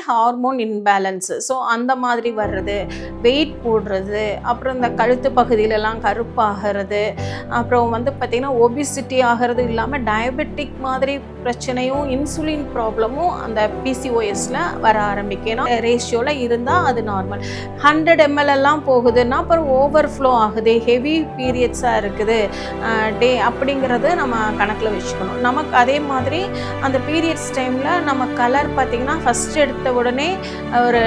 Hormone இன்பேலன்ஸு. So அந்த மாதிரி வர்றது, வெயிட் போடுறது, அப்புறம் இந்த கழுத்து பகுதியிலலாம் கருப்பாகிறது, அப்புறம் வந்து பார்த்திங்கன்னா ஒபிசிட்டி ஆகிறது இல்லாமல் டயபெட்டிக் மாதிரி பிரச்சனையும், இன்சுலின் ப்ராப்ளமும் அந்த பிசிஓஎஸில் வர ஆரம்பிக்கும். ஏன்னா ரேஷியோவில் இருந்தால் அது நார்மல். 100 ml எல்லாம் போகுதுன்னா அப்புறம் ஓவர்ஃப்ளோ ஆகுது, ஹெவி பீரியட்ஸாக இருக்குது டே அப்படிங்கிறது நம்ம கணக்கில் வச்சுக்கணும். நமக்கு அதே மாதிரி அந்த பீரியட்ஸ் டைமில் நம்ம கலர் பார்த்திங்கன்னா ஃபஸ்ட் எடுத்த உடனே ஒரு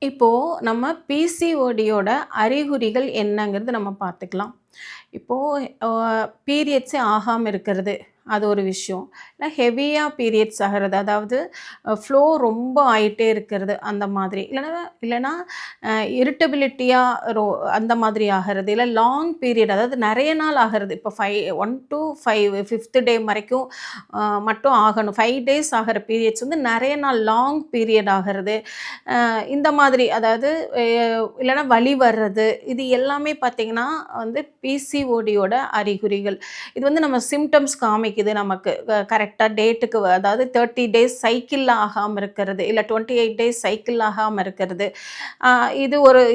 இப்போது நம்ம பிசிஓடியோட அறிகுறிகள் என்னங்கிறது நம்ம பார்த்துக்கலாம். இப்போது பீரியட்ஸே ஆகாமல் இருக்கிறது அது ஒரு விஷயம். இல்லை ஹெவியாக பீரியட்ஸ் ஆகிறது, அதாவது ஃப்ளோ ரொம்ப ஆகிட்டே இருக்கிறது அந்த மாதிரி, இல்லைனா இரிட்டபிலிட்டியாக அந்த மாதிரி ஆகிறது, இல்லை லாங் பீரியட் அதாவது நிறைய நாள் ஆகிறது. இப்போ 1 to 5 5th டே வரைக்கும் மட்டும் ஆகணும். 5 days ஆகிற பீரியட்ஸ் வந்து நிறைய நாள் லாங் பீரியட் ஆகிறது. இந்த மாதிரி அதாவது இல்லைனா வலி வர்றது, இது எல்லாமே பார்த்திங்கன்னா வந்து பிசிஓடியோட அறிகுறிகள். இது வந்து நம்ம சிம்டம்ஸ் காமிக்குது நமக்கு கரெக்டாக டேட்டுக்கு, அதாவது 30 days சைக்கிளில் ஆகாமல் இருக்கிறது, இல்லை 28 days சைக்கிள் ஆகாமல் இருக்கிறது.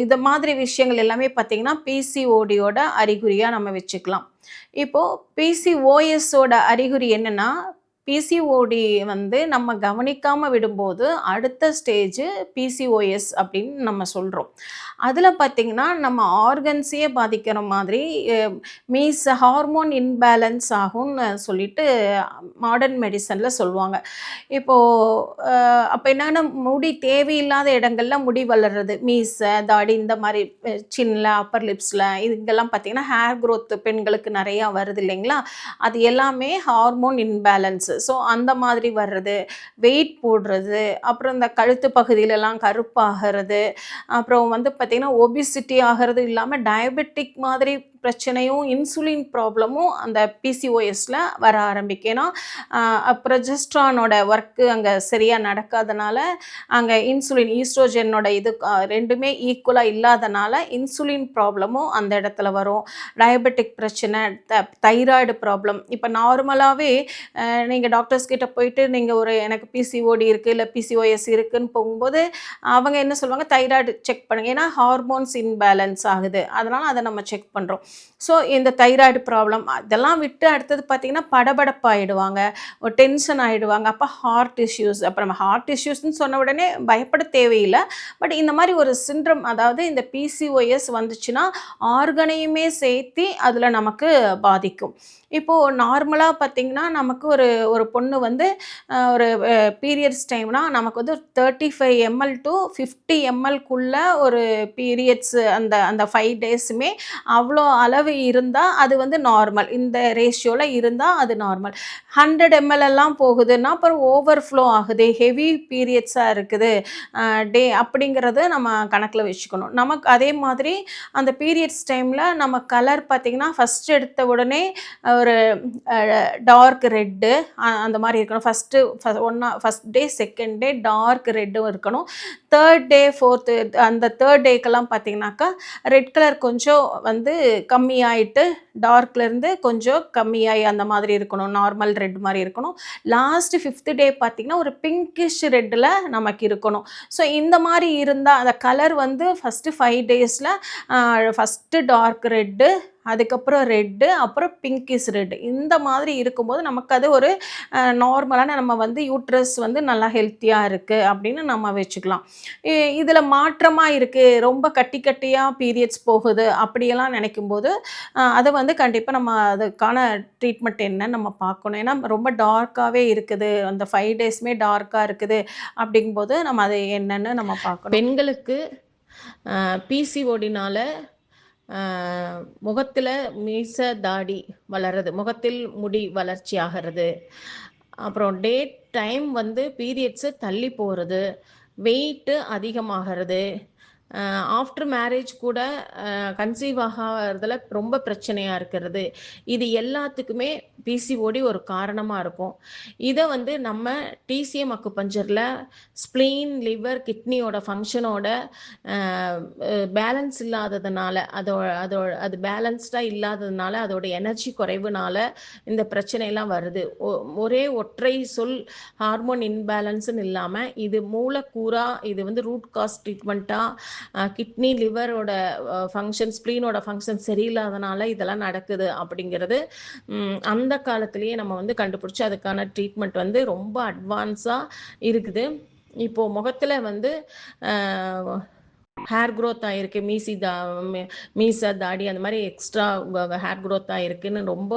இது மாதிரி விஷயங்கள் எல்லாமே பார்த்திங்கன்னா பிசிஓடியோட அறிகுறியாக நம்ம வச்சுக்கலாம். இப்போது பிசிஓஎஸோட அறிகுறி என்னென்னா, பிசிஓடி வந்து நம்ம கவனிக்காமல் விடும்போது அடுத்த ஸ்டேஜ் பிசிஓஎஸ் அப்படின்னு நம்ம சொல்கிறோம். அதில் பார்த்திங்கன்னா நம்ம ஆர்கன்ஸையே பாதிக்கிற மாதிரி ஹார்மோன் இன்பேலன்ஸ் ஆகும்னு சொல்லிட்டு மாடர்ன் மெடிசனில் சொல்லுவாங்க. இப்போது அப்போ என்னென்னா முடி தேவையில்லாத இடங்களில் முடி வளர்றது, மீசை, தாடி, இந்த மாதிரி சின்னில், அப்பர் லிப்ஸில், இதுங்கெல்லாம் பார்த்திங்கன்னா ஹேர் க்ரோத் பெண்களுக்கு நிறையா வருது இல்லைங்களா, அது எல்லாமே ஹார்மோன் இன்பேலன்ஸு. ஸோ அந்த மாதிரி வர்றது, வெயிட் போடுறது, அப்புறம் இந்த கழுத்து பகுதியிலலாம் கருப்பாகிறது, அப்புறம் வந்து பார்த்திங்கன்னா ஒபிசிட்டி ஆகிறது இல்லாமல் டயபெட்டிக் மாதிரி பிரச்சனையும், இன்சுலின் ப்ராப்ளமும் அந்த பிசிஓஎஸில் வர ஆரம்பிக்கும். ஏன்னா ப்ரொஜெஸ்ட்ரானோட ஒர்க்கு அங்கே சரியாக நடக்காதனால, அங்கே இன்சுலின், ஈஸ்ட்ரோஜனோட இது ரெண்டுமே ஈக்குவலாக இல்லாதனால இன்சுலின் ப்ராப்ளமும் அந்த இடத்துல வரும். டயபெட்டிக் பிரச்சனை, தைராய்டு ப்ராப்ளம். இப்போ நார்மலாகவே நீங்கள் டாக்டர்ஸ் கிட்ட போயிட்டு நீங்கள் எனக்கு பிசிஓடி இருக்குது, இல்லை பிசிஓஎஸ் இருக்குதுன்னு போகும்போது அவங்க என்ன சொல்லுவாங்க, தைராய்டு செக் பண்ணுங்க, ஏன்னா ஹார்மோன்ஸ் இன்பேலன்ஸ் ஆகுது, அதனால் அதை நம்ம செக் பண்ணுறோம். ஸோ இந்த தைராய்டு ப்ராப்ளம் அதெல்லாம் விட்டு அடுத்தது பார்த்திங்கன்னா படபடப்பாகிடுவாங்க, டென்ஷன் ஆகிடுவாங்க. அப்போ ஹார்ட் இஷ்யூஸ், அப்போ நம்ம ஹார்ட் இஷ்யூஸ்ன்னு சொன்ன உடனே பயப்பட தேவையில்லை. பட் இந்த மாதிரி ஒரு சிண்ட்ரம், அதாவது இந்த பிசிஓஎஸ் வந்துச்சுன்னா ஆர்கனையுமே சேர்த்து அதில் நமக்கு பாதிக்கும். இப்போது நார்மலாக பார்த்திங்கன்னா நமக்கு ஒரு பொண்ணு வந்து ஒரு பீரியட்ஸ் டைம்னால் நமக்கு வந்து 35 ml to 50 mlக்குள்ளே ஒரு பீரியட்ஸு அந்த 5 daysமே அவ்வளோ அளவு இருந்தால் அது வந்து நார்மல். இந்த ரேஷியோவில் இருந்தால் அது நார்மல். 100 ml எல்லாம் போகுதுன்னா அப்புறம் ஓவர்ஃப்ளோ ஆகுது, ஹெவி பீரியட்ஸாக இருக்குது டே அப்படிங்கிறது நம்ம கணக்கில் வச்சுக்கணும். நமக்கு அதே மாதிரி அந்த பீரியட்ஸ் டைமில் நம்ம கலர் பார்த்திங்கன்னா ஃபஸ்ட் எடுத்த உடனே ஒரு டார்க் ரெட்டு அந்த மாதிரி இருக்கணும். First day, second day dark ரெட்டும் இருக்கணும். 3rd day 4th அந்த 3rd டேக்கெல்லாம் பார்த்திங்கனாக்கா ரெட் கலர் கொஞ்சம் வந்து கம்மியாயிட்டு டார்க்லேருந்து கொஞ்சம் கம்மியாகி அந்த மாதிரி இருக்கணும், நார்மல் ரெட் மாதிரி இருக்கணும். லாஸ்ட் 5th டே பார்த்திங்கன்னா ஒரு பிங்கிஷ் ரெட்டில் நமக்கு இருக்கணும். ஸோ இந்த மாதிரி இருந்தால் அந்த கலர் வந்து ஃபஸ்ட்டு 5 daysல ஃபஸ்ட்டு டார்க் ரெட்டு, அதுக்கப்புறம் ரெட்டு, அப்புறம் பிங்கிஷ் ரெட், இந்த மாதிரி இருக்கும்போது நமக்கு அது ஒரு நார்மலான நம்ம வந்து யூட்ரஸ் வந்து நல்லா ஹெல்த்தியாக இருக்குது அப்படின்னு நம்ம வச்சுக்கலாம். இதில் மாற்றமாக இருக்குது, ரொம்ப கட்டி கட்டியாக பீரியட்ஸ் போகுது அப்படியெல்லாம் நினைக்கும்போது அதை வந்து கண்டிப்பாக நம்ம அதுக்கான ட்ரீட்மெண்ட் என்னன்னு நம்ம பார்க்கணும். ஏன்னா ரொம்ப டார்க்காகவே இருக்குது, அந்த 5 daysமே டார்க்காக இருக்குது அப்படிங்கும்போது நம்ம அதை என்னன்னு நம்ம பார்க்கணும். பெண்களுக்கு பிசிஓடினால முகத்தில் மீசை, தாடி வளர்றது, முகத்தில் முடி வளர்ச்சி ஆகிறது, அப்புறம் டேட் டைம் வந்து பீரியட்ஸு தள்ளி போகிறது, வெயிட்டு அதிகமாகிறது, ஆஃப்டர் மேரேஜ் கூட கன்சீவ் ஆகாததுல ரொம்ப பிரச்சனையா இருக்கிறது. இது எல்லாத்துக்குமே பிசிஓடி ஒரு காரணமா இருக்கும். இத வந்து நம்ம டிசிஎம் அக்குபஞ்சர்ல ஸ்ப்ளீன், லிவர், கிட்னியோட ஃபங்ஷனோட அ பேலன்ஸ் இல்லாததுனால, அது பேலன்ஸ்டா இல்லாததுனால, அதோட எனர்ஜி குறைவுனால இந்த பிரச்சனைலாம் வருது. ஒரே ஒற்றை சொல் ஹார்மோன் இன்பேலன்ஸ்ன்னு இல்லாம, இது மூலக்கூறா இது வந்து ரூட் காஸ் ட்ரீட்மெண்ட்டா கிட்னி, லிவரோட ஃபங்ஷன், ஸ்ப்ளீனோட ஃபங்ஷன் சரியில்லாதனால இதெல்லாம் நடக்குது அப்படிங்கிறது அந்த காலத்திலேயே நம்ம வந்து கண்டுபிடிச்சு அதுக்கான ட்ரீட்மெண்ட் வந்து ரொம்ப அட்வான்ஸா இருக்குது. இப்போ முகத்துல வந்து ஹேர் க்ரோத் ஆயிருக்கு, மீசை, தாடி அந்த மாதிரி எக்ஸ்ட்ரா ஹேர் க்ரோத் ஆயிருக்குன்னு ரொம்ப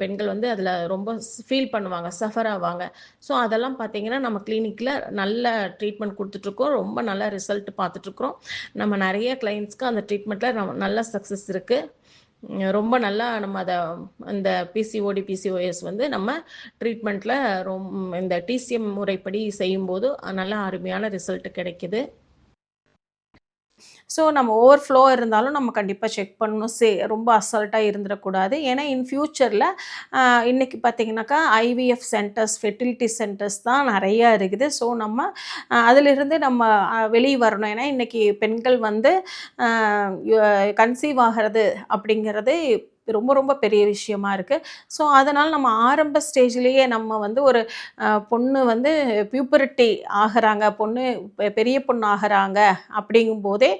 பெண்கள் வந்து அதில் ரொம்ப ஃபீல் பண்ணுவாங்க, சஃபர் ஆவாங்க. ஸோ அதெல்லாம் பார்த்தீங்கன்னா நம்ம கிளினிக்கில் நல்ல ட்ரீட்மெண்ட் கொடுத்துட்ருக்கோம், ரொம்ப நல்ல ரிசல்ட் பார்த்துட்ருக்குறோம். நம்ம நிறைய கிளைண்ட்ஸ்க்கு அந்த ட்ரீட்மெண்ட்டில் நல்ல சக்ஸஸ் இருக்குது. ரொம்ப நல்லா நம்ம அதை இந்த பிசிஓடி பிசிஓஎஸ் வந்து நம்ம ட்ரீட்மெண்ட்டில் இந்த டிசிஎம் முறைப்படி செய்யும்போது நல்ல அருமையான ரிசல்ட் கிடைக்குது. ஸோ நம்ம ஓவர்ஃப்ளோ இருந்தாலும் நம்ம கண்டிப்பாக செக் பண்ணணும். ரொம்ப அசால்ட்டாக இருந்துடக்கூடாது. ஏன்னா இன் ஃப்யூச்சரில் இன்றைக்கி பார்த்திங்கனாக்கா ஐவிஎஃப் சென்டர்ஸ், ஃபெர்டிலிட்டி சென்டர்ஸ் தான் நிறையா இருக்குது. ஸோ நம்ம அதிலிருந்து நம்ம வெளியே வரணும். ஏன்னா இன்றைக்கி பெண்கள் வந்து கன்சீவ் ஆகிறது அப்படிங்கிறது ரொம்ப ரொம்ப பெரிய விஷயமா இருக்குது. ஸோ அதனால் நம்ம ஆரம்ப ஸ்டேஜ்லேயே நம்ம வந்து ஒரு பொண்ணு வந்து பியூபரிட்டி ஆகிறாங்க, பெரிய பொண்ணு ஆகிறாங்க அப்படிங்கும்போதே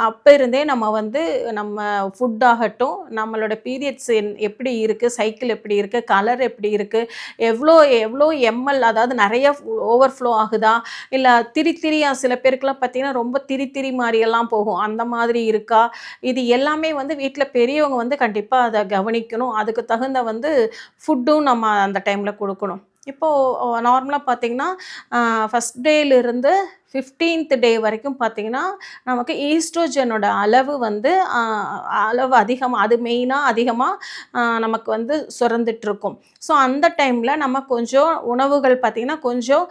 அப்போ இருந்தே நம்ம வந்து நம்ம ஃபுட்டாகட்டும், நம்மளோட பீரியட்ஸ் எப்படி இருக்குது, சைக்கிள் எப்படி இருக்குது, கலர் எப்படி இருக்குது, எவ்வளோ எவ்வளோ எம்எல், அதாவது நிறைய ஓவர்ஃப்ளோ ஆகுதா, இல்லை திரியா சில பேருக்குலாம் பார்த்திங்கன்னா ரொம்ப திரி மாதிரியெல்லாம் போகும், அந்த மாதிரி இருக்கா, இது எல்லாமே வந்து வீட்டில் பெரியவங்க வந்து கண்டிப்பாக அதை கவனிக்கணும். அதுக்கு தகுந்த வந்து ஃபுட்டும் நம்ம அந்த டைமில் கொடுக்கணும். இப்போது நார்மலாக பார்த்திங்கன்னா ஃபஸ்ட் டேலேருந்து 15th டே வரைக்கும் பார்த்திங்கன்னா நமக்கு ஈஸ்ட்ரோஜனோட அளவு வந்து அதிகமாக, அது மெயினாக அதிகமாக நமக்கு வந்து சுரந்துட்டுருக்கும். ஸோ அந்த டைமில் நம்ம கொஞ்சம் உணவுகள் பார்த்திங்கன்னா கொஞ்சம்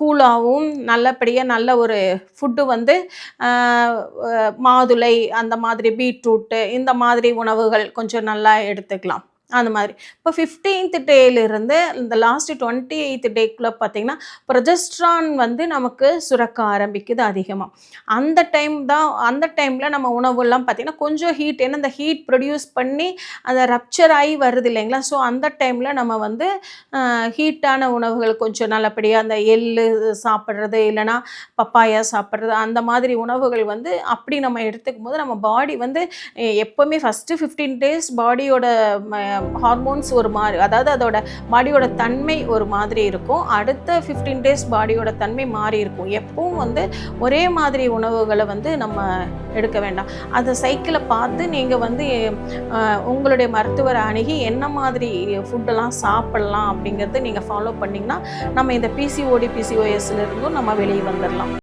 கூலாகவும் நல்லபடியாக நல்ல ஒரு ஃபுட்டு வந்து மாதுளை, அந்த மாதிரி பீட்ரூட்டு, இந்த மாதிரி உணவுகள் கொஞ்சம் நல்லா எடுத்துக்கலாம். அந்த மாதிரி இப்போ 15th டேலேருந்து இந்த லாஸ்ட்டு 28th டேக்குள்ளே பார்த்திங்கன்னா ப்ரொஜெஸ்ட்ரான் வந்து நமக்கு சுரக்க ஆரம்பிக்குது அதிகமாக. அந்த டைமில் நம்ம உணவுலாம் பார்த்திங்கன்னா கொஞ்சம் ஹீட், ஏன்னா இந்த ஹீட் ப்ரொடியூஸ் பண்ணி அதை ரப்சர் ஆகி வருது இல்லைங்களா. ஸோ அந்த டைமில் நம்ம வந்து ஹீட்டான உணவுகள் கொஞ்சம் நல்லபடியாக அந்த எள்ளு சாப்பிட்றது, இல்லைனா பப்பாயா சாப்பிட்றது, அந்த மாதிரி உணவுகள் வந்து அப்படி நம்ம எடுத்துக்கும் போது நம்ம பாடி வந்து எப்போவுமே ஃபஸ்ட்டு 15 டேஸ் பாடியோட ஹார்மோன்ஸ் ஒரு மாதிரி, அதாவது அதோட பாடியோட தன்மை ஒரு மாதிரி இருக்கும். அடுத்த 15 டேஸ் பாடியோட தன்மை மாறி இருக்கும். எப்பவும் வந்து ஒரே மாதிரி உணவுகளை வந்து நம்ம எடுக்க வேண்டாம். அந்த சைக்கிளை பார்த்து நீங்கள் வந்து உங்களுடைய மருத்துவரை அணுகி என்ன மாதிரி ஃபுட்டெல்லாம் சாப்பிட்லாம் அப்படிங்கிறது நீங்கள் ஃபாலோ பண்ணிங்கன்னா நம்ம இந்த பிசிஓடி பிசிஓஎஸ்லேருந்தும் நம்ம வெளியே வந்துடலாம்.